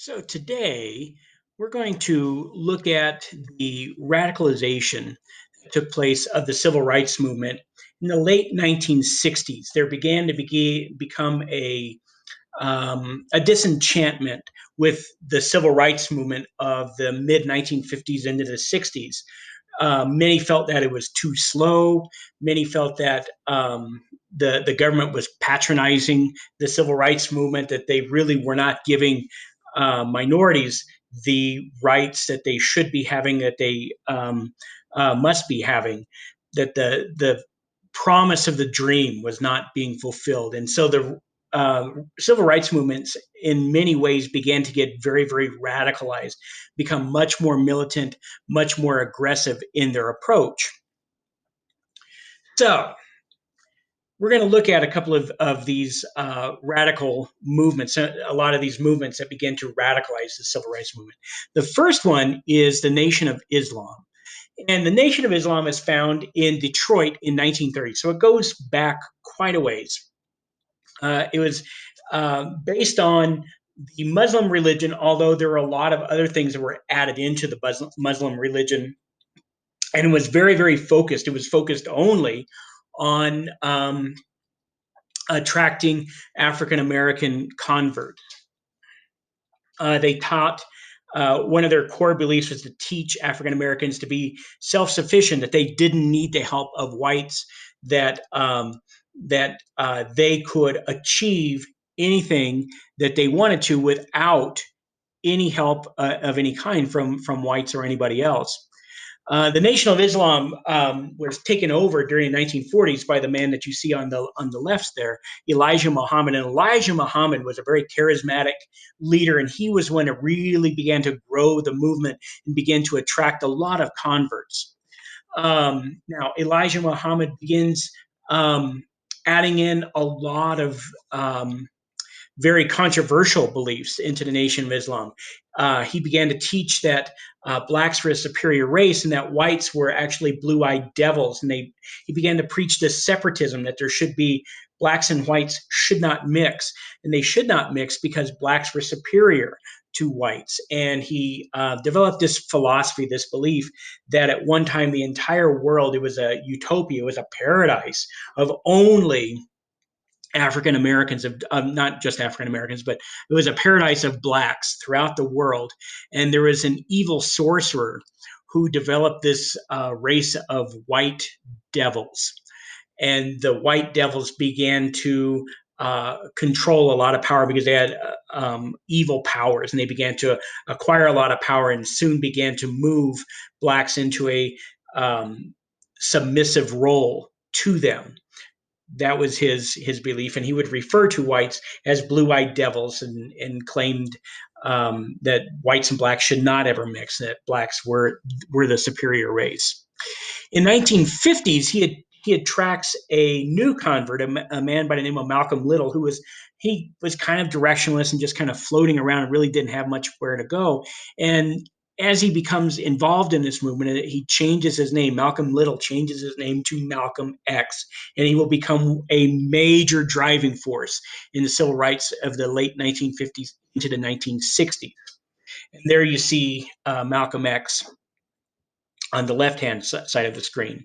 So today we're going to look at the radicalization that took place of the civil rights movement in the late 1960s. There began to become a disenchantment with the civil rights movement of the mid 1950s into the 60s. Many felt that it was too slow. Many felt that the government was patronizing the civil rights movement, that they really were not giving minorities the rights that they should be having, that they must be having, that the promise of the dream was not being fulfilled. And so the civil rights movements in many ways began to get very, very radicalized, become much more militant, much more aggressive in their approach. So we're going to look at a couple of these radical movements, a lot of these movements that began to radicalize the civil rights movement. The first one is the Nation of Islam. And the Nation of Islam is found in Detroit in 1930. So it goes back quite a ways. It was based on the Muslim religion, although there were a lot of other things that were added into the Muslim religion. And it was very, very focused. It was focused only on attracting African American converts. They taught one of their core beliefs was to teach African Americans to be self-sufficient, that they didn't need the help of whites, that they could achieve anything that they wanted to without any help of any kind from whites or anybody else. The Nation of Islam was taken over during the 1940s by the man that you see on the left there, Elijah Muhammad. And Elijah Muhammad was a very charismatic leader, and he was when it really began to grow the movement and began to attract a lot of converts. Now, Elijah Muhammad begins adding in a lot of very controversial beliefs into the Nation of Islam. He began to teach that blacks were a superior race and that whites were actually blue-eyed devils. And he began to preach this separatism, that there should be blacks and whites should not mix. And they should not mix because blacks were superior to whites. And he developed this philosophy, this belief that at one time the entire world, it was a utopia, it was a paradise of only African Americans, of not just African Americans, but it was a paradise of blacks throughout the world. And there was an evil sorcerer who developed this race of white devils. And the white devils began to control a lot of power because they had evil powers, and they began to acquire a lot of power and soon began to move blacks into a submissive role to them. That was his belief, and he would refer to whites as blue-eyed devils, and claimed that whites and blacks should not ever mix, that blacks were the superior race. In 1950s, he attracts a new convert, a man by the name of Malcolm Little, he was kind of directionless and just kind of floating around and really didn't have much where to go. And as he becomes involved in this movement, he changes his name. Malcolm Little changes his name to Malcolm X, and he will become a major driving force in the civil rights of the late 1950s into the 1960s. And there you see Malcolm X on the left-hand side of the screen.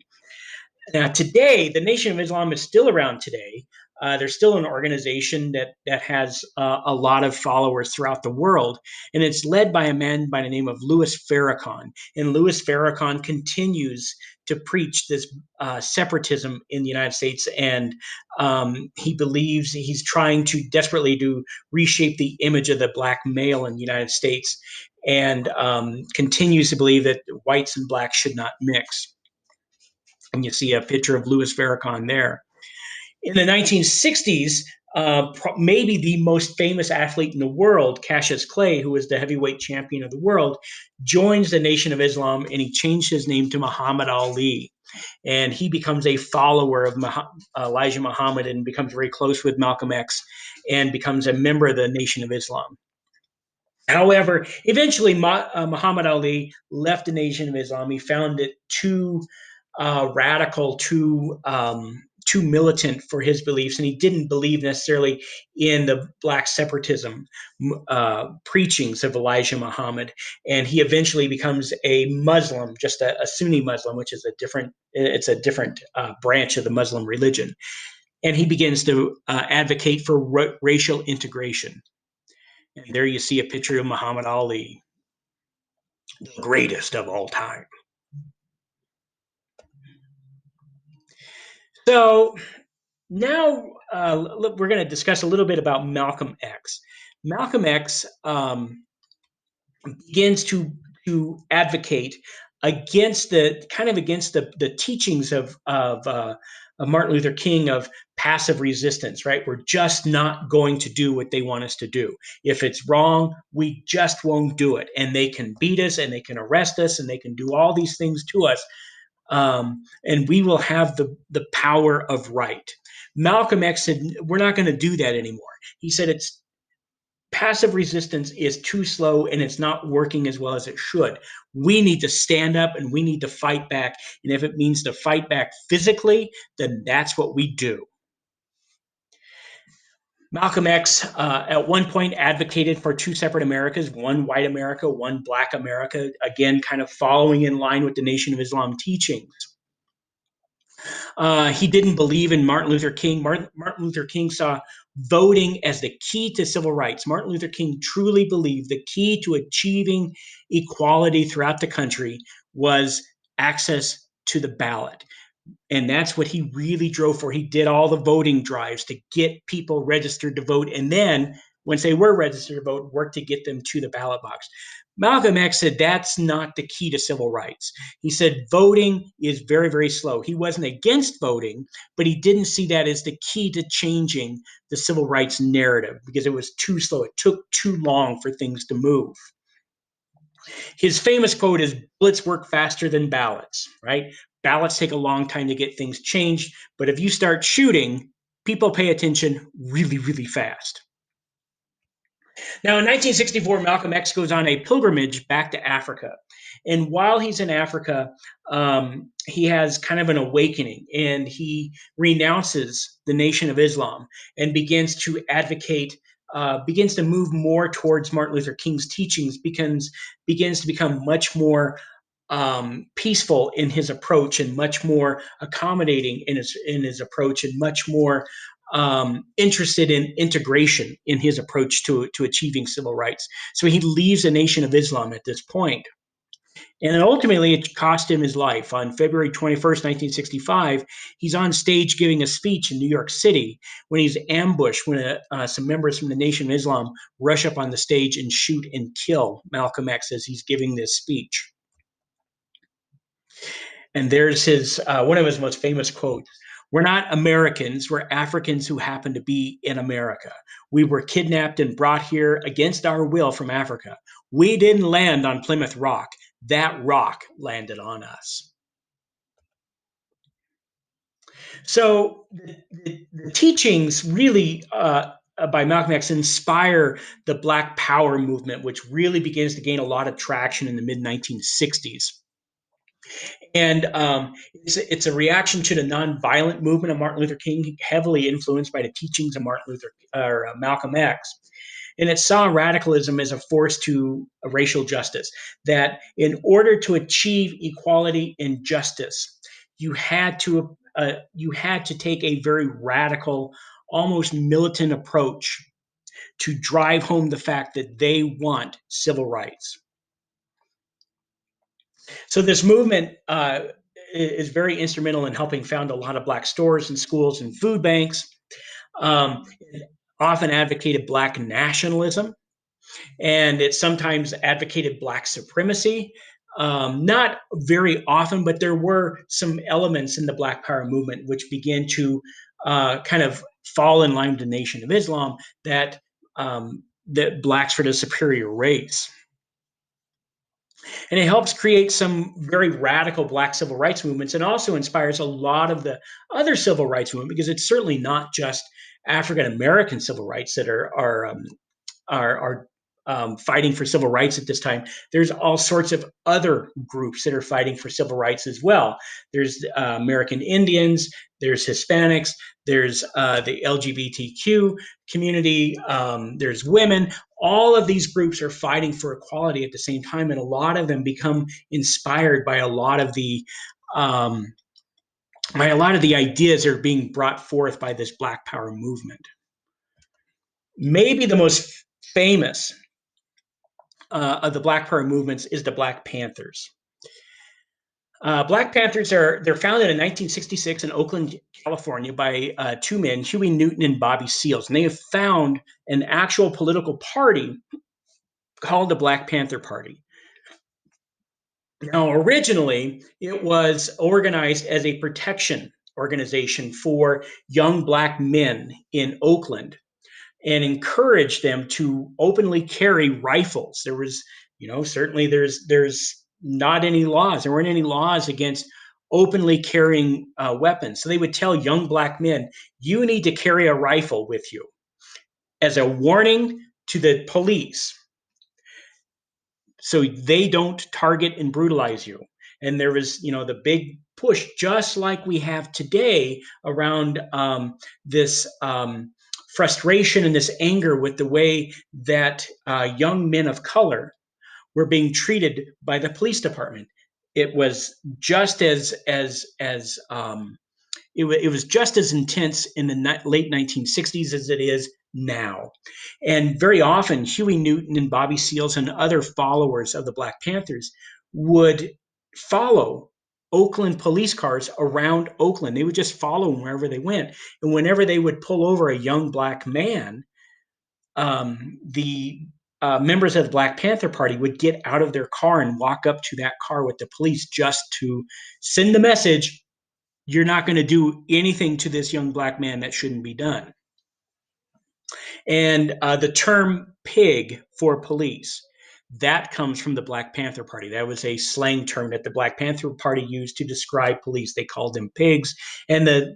Now, today, the Nation of Islam is still around today. There's still an organization that has a lot of followers throughout the world, and it's led by a man by the name of Louis Farrakhan. And Louis Farrakhan continues to preach this separatism in the United States, and he believes he's trying to desperately to reshape the image of the black male in the United States, and continues to believe that whites and blacks should not mix. And you see a picture of Louis Farrakhan there. In the 1960s, maybe the most famous athlete in the world, Cassius Clay, who was the heavyweight champion of the world, joins the Nation of Islam, and he changed his name to Muhammad Ali. And he becomes a follower of Elijah Muhammad and becomes very close with Malcolm X and becomes a member of the Nation of Islam. However, eventually Muhammad Ali left the Nation of Islam. He found it too radical, too too militant for his beliefs, and he didn't believe necessarily in the black separatism preachings of Elijah Muhammad. And he eventually becomes a Muslim, just a Sunni Muslim, which is a different branch of the Muslim religion. And he begins to advocate for racial integration. And there you see a picture of Muhammad Ali, the greatest of all time. So now we're going to discuss a little bit about Malcolm X. Malcolm X begins to advocate against the teachings of Martin Luther King of passive resistance, right? We're just not going to do what they want us to do. If it's wrong, we just won't do it. And they can beat us and they can arrest us and they can do all these things to us. And we will have the power of right. Malcolm X said, we're not going to do that anymore. He said it's passive resistance is too slow and it's not working as well as it should. We need to stand up and we need to fight back. And if it means to fight back physically, then that's what we do. Malcolm X at one point advocated for two separate Americas, one white America, one black America, again, kind of following in line with the Nation of Islam teachings. He didn't believe in Martin Luther King. Martin Luther King saw voting as the key to civil rights. Martin Luther King truly believed the key to achieving equality throughout the country was access to the ballot. And that's what he really drove for. He did all the voting drives to get people registered to vote. And then once they were registered to vote, work to get them to the ballot box. Malcolm X said that's not the key to civil rights. He said voting is very, very slow. He wasn't against voting, but he didn't see that as the key to changing the civil rights narrative because it was too slow. It took too long for things to move. His famous quote is, bullets work faster than ballots, right? Ballots take a long time to get things changed, but if you start shooting, people pay attention really, really fast. Now, in 1964, Malcolm X goes on a pilgrimage back to Africa. And while he's in Africa, he has kind of an awakening and he renounces the Nation of Islam and begins to advocate, begins to move more towards Martin Luther King's teachings, begins to become much more peaceful in his approach and much more accommodating in his approach and much more interested in integration in his approach to achieving civil rights. So he leaves the Nation of Islam at this point. And then ultimately, it cost him his life. On February 21st, 1965, he's on stage giving a speech in New York City when he's ambushed when some members from the Nation of Islam rush up on the stage and shoot and kill Malcolm X as he's giving this speech. And there's his one of his most famous quotes. We're not Americans, we're Africans who happen to be in America. We were kidnapped and brought here against our will from Africa. We didn't land on Plymouth Rock. That rock landed on us. So the teachings really by Malcolm X inspire the Black Power movement, which really begins to gain a lot of traction in the mid 1960s. And it's a reaction to the nonviolent movement of Martin Luther King, heavily influenced by the teachings of Malcolm X. And it saw radicalism as a force to racial justice, that in order to achieve equality and justice, you had to take a very radical, almost militant approach to drive home the fact that they want civil rights. So this movement is very instrumental in helping found a lot of Black stores and schools and food banks. Often advocated Black nationalism, and it sometimes advocated Black supremacy. Not very often, but there were some elements in the Black Power movement which began to kind of fall in line with the Nation of Islam, that Blacks were the superior race. And it helps create some very radical Black civil rights movements, and also inspires a lot of the other civil rights movement, because it's certainly not just African American civil rights that are fighting for civil rights at this time, there's all sorts of other groups that are fighting for civil rights as well. There's American Indians, there's Hispanics, there's the LGBTQ community, there's women. All of these groups are fighting for equality at the same time, and a lot of them become inspired by a lot of the ideas that are being brought forth by this Black Power movement. Maybe the most famous of the Black Power movements is the Black Panthers. Black Panthers they're founded in 1966 in Oakland, California by two men, Huey Newton and Bobby Seals. And they have found an actual political party called the Black Panther Party. Now, originally, it was organized as a protection organization for young Black men in Oakland and encouraged them to openly carry rifles. There was, certainly there's not any laws. There weren't any laws against openly carrying weapons. So they would tell young Black men, you need to carry a rifle with you as a warning to the police so they don't target and brutalize you. And there was, the big push, just like we have today, around this frustration and this anger with the way that young men of color were being treated by the police department. It was just it was just as intense in the late 1960s as it is now. And very often, Huey Newton and Bobby Seals and other followers of the Black Panthers would follow Oakland police cars around Oakland. They would just follow them wherever they went. And whenever they would pull over a young Black man, the members of the Black Panther Party would get out of their car and walk up to that car with the police just to send the message, you're not going to do anything to this young Black man that shouldn't be done. And the term pig for police, that comes from the Black Panther Party. That was a slang term that the Black Panther Party used to describe police. They called them pigs. And the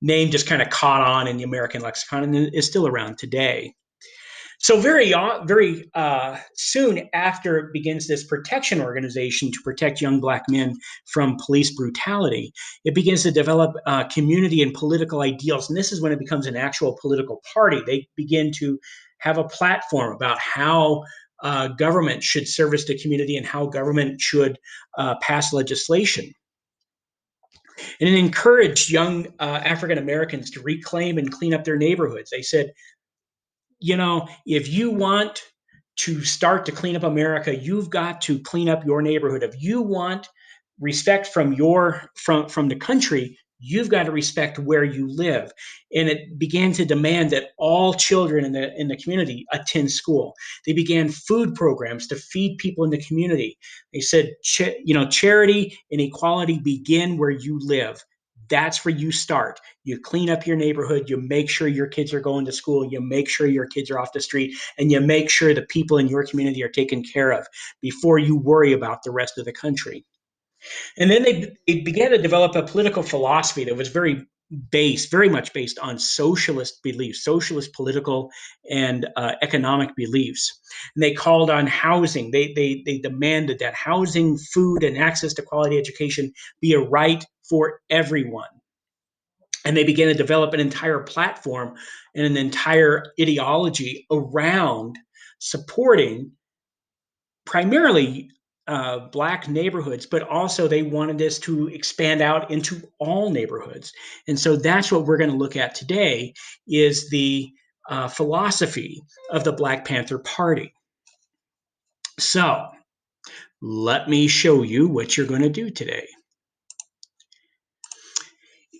name just kind of caught on in the American lexicon and is still around today. So very soon after it begins this protection organization to protect young Black men from police brutality, it begins to develop community and political ideals. And this is when it becomes an actual political party. They begin to have a platform about how government should service the community and how government should pass legislation. And it encouraged young African Americans to reclaim and clean up their neighborhoods. They said, if you want to start to clean up America, you've got to clean up your neighborhood. If you want respect from the country, you've got to respect where you live. And it began to demand that all children in the community attend school. They began food programs to feed people in the community. They said, charity and equality begin where you live. That's where you start. You clean up your neighborhood. You make sure your kids are going to school. You make sure your kids are off the street. And you make sure the people in your community are taken care of before you worry about the rest of the country. And then they began to develop a political philosophy that was very much based on socialist beliefs, socialist political and economic beliefs. And they called on housing. They demanded that housing, food, and access to quality education be a right for everyone. And they began to develop an entire platform and an entire ideology around supporting primarily Black neighborhoods, but also they wanted this to expand out into all neighborhoods. And so that's what we're going to look at today is the philosophy of the Black Panther Party. So let me show you what you're going to do today.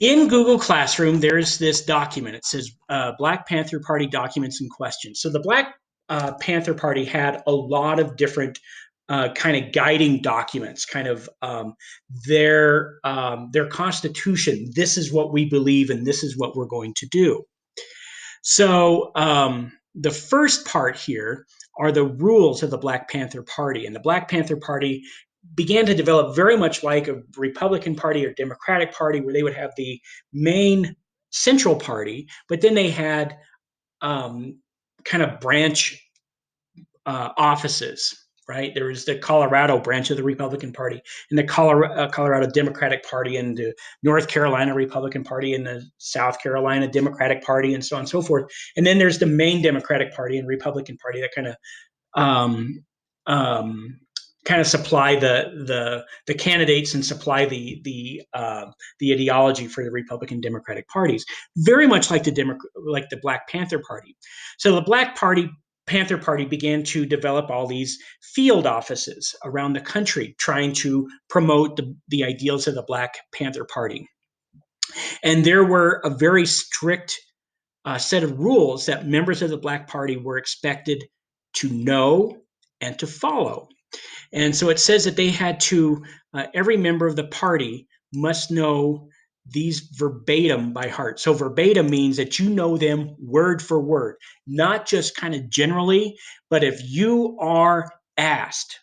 In Google Classroom, there's this document. It says Black Panther Party documents and questions. So the Black Panther Party had a lot of different kind of guiding documents, kind of their constitution. This is what we believe, and this is what we're going to do. So the first part here are the rules of the Black Panther Party, and the Black Panther Party began to develop very much like a Republican Party or Democratic Party, where they would have the main central party, but then they had kind of branch offices, right? There was the Colorado branch of the Republican Party, and the Colorado Democratic Party, and the North Carolina Republican Party, and the South Carolina Democratic Party, and so on and so forth. And then there's the main Democratic Party and Republican Party that um, um, kind of supply the candidates and supply the ideology for the Republican Democratic parties, very much like like the Black Panther Party. So the Panther Party began to develop all these field offices around the country, trying to promote the ideals of the Black Panther Party. And there were a very strict set of rules that members of the Black Party were expected to know and to follow. And so it says that they had to, every member of the party must know these verbatim by heart. So verbatim means that you know them word for word, not just kind of generally, but if you are asked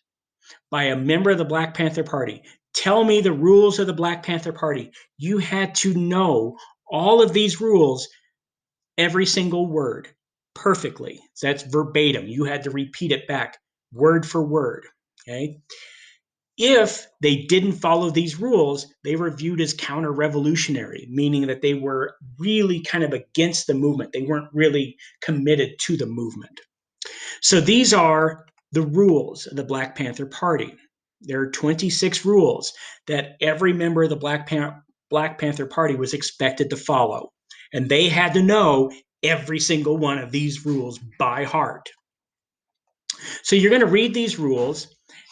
by a member of the Black Panther Party, tell me the rules of the Black Panther Party, you had to know all of these rules, every single word perfectly. So that's verbatim. You had to repeat it back word for word. Okay. If they didn't follow these rules, they were viewed as counter-revolutionary, meaning that they were really kind of against the movement. They weren't really committed to the movement. So these are the rules of the Black Panther Party. There are 26 rules that every member of the Black Panther Party was expected to follow. And they had to know every single one of these rules by heart. So you're going to read these rules,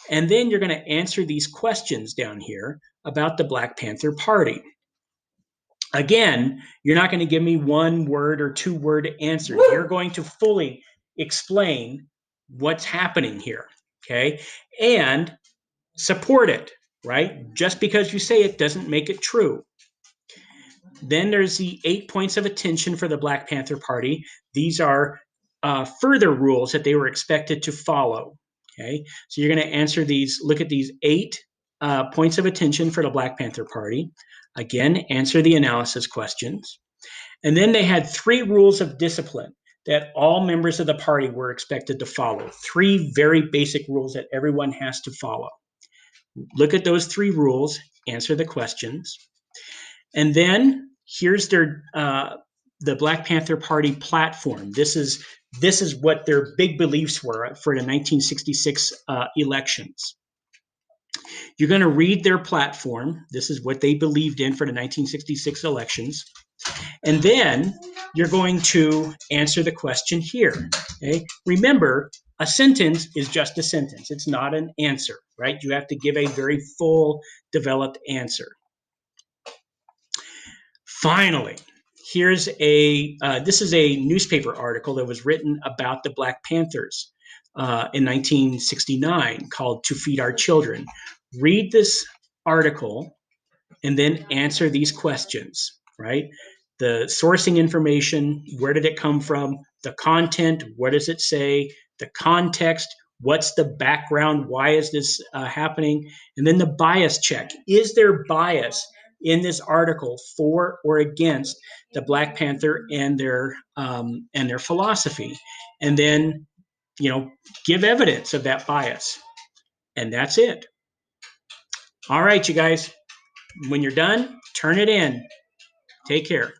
and then you're going to answer these questions down here about the Black Panther Party. Again, you're not going to give me 1 word or 2 word answers. You're going to fully explain what's happening here, okay? And support it, right? Just because you say it doesn't make it true. Then there's the 8 points of attention for the Black Panther Party. These are further rules that they were expected to follow. Okay, so you're going to answer these, look at these 8 points of attention for the Black Panther Party. Again, answer the analysis questions. And then they had 3 rules of discipline that all members of the party were expected to follow. 3 very basic rules that everyone has to follow. Look at those 3 rules, answer the questions. And then here's their the Black Panther Party platform. This is what their big beliefs were for the 1966 elections. You're going to read their platform. This is what they believed in for the 1966 elections. And then you're going to answer the question here. Okay? Remember, a sentence is just a sentence. It's not an answer, right? You have to give a very full, developed answer. Finally, here's this is a newspaper article that was written about the Black Panthers in 1969 called "To Feed Our Children." Read this article and then answer these questions, right? The sourcing information, where did it come from? The content, what does it say? The context, what's the background? Why is this happening? And then the bias check. Is there bias in this article for or against the Black Panther and their philosophy? And then, give evidence of that bias. And that's it. All right, you guys. When you're done, turn it in. Take care.